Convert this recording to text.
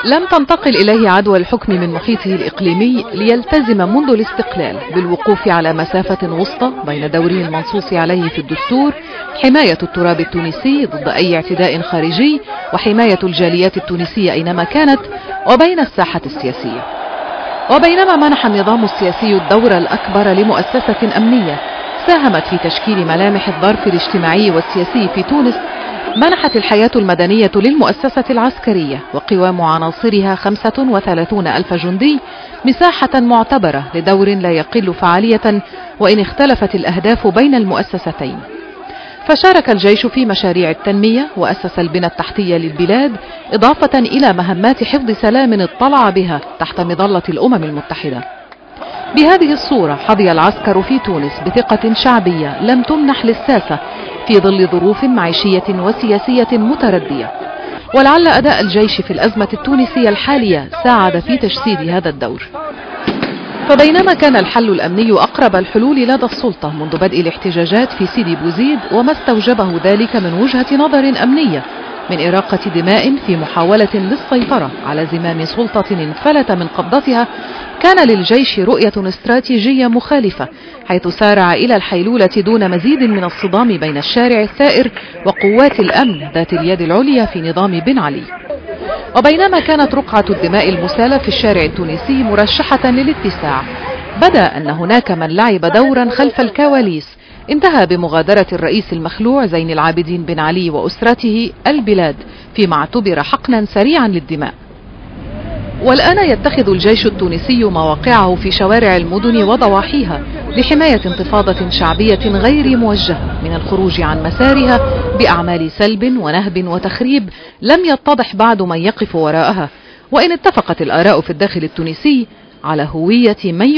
لم تنتقل إليه عدوى الحكم من محيطه الإقليمي ليلتزم منذ الاستقلال بالوقوف على مسافة وسطى بين دوره المنصوص عليه في الدستور، حماية التراب التونسي ضد أي اعتداء خارجي وحماية الجاليات التونسية أينما كانت، وبين الساحة السياسية. وبينما منح النظام السياسي الدور الأكبر لمؤسسة أمنية ساهمت في تشكيل ملامح الظرف الاجتماعي والسياسي في تونس، منحت الحياة المدنية للمؤسسة العسكرية وقوام عناصرها 35 ألف جندي مساحة معتبرة لدور لا يقل فعالية وإن اختلفت الأهداف بين المؤسستين. فشارك الجيش في مشاريع التنمية وأسس البنى التحتية للبلاد، إضافة إلى مهمات حفظ سلام اطلع بها تحت مظلة الأمم المتحدة. بهذه الصورة حظي العسكر في تونس بثقة شعبية لم تمنح للساسة في ظل ظروف معيشية وسياسية متردية، ولعل أداء الجيش في الأزمة التونسية الحالية ساعد في تجسيد هذا الدور. فبينما كان الحل الأمني أقرب الحلول لدى السلطة منذ بدء الاحتجاجات في سيدي بوزيد، وما استوجبه ذلك من وجهة نظر أمنية من إراقة دماء في محاولة للسيطرة على زمام سلطة انفلت من قبضتها، كان للجيش رؤية استراتيجية مخالفة، حيث سارع إلى الحيلولة دون مزيد من الصدام بين الشارع الثائر وقوات الأمن ذات اليد العليا في نظام بن علي. وبينما كانت رقعة الدماء المسالة في الشارع التونسي مرشحة للاتساع، بدا أن هناك من لعب دورا خلف الكواليس انتهى بمغادرة الرئيس المخلوع زين العابدين بن علي وأسرته البلاد فيما اعتبر حقنا سريعا للدماء. والآن يتخذ الجيش التونسي مواقعه في شوارع المدن وضواحيها لحماية انتفاضة شعبية غير موجهة من الخروج عن مسارها بأعمال سلب ونهب وتخريب لم يتضح بعد من يقف وراءها، وإن اتفقت الآراء في الداخل التونسي على هوية من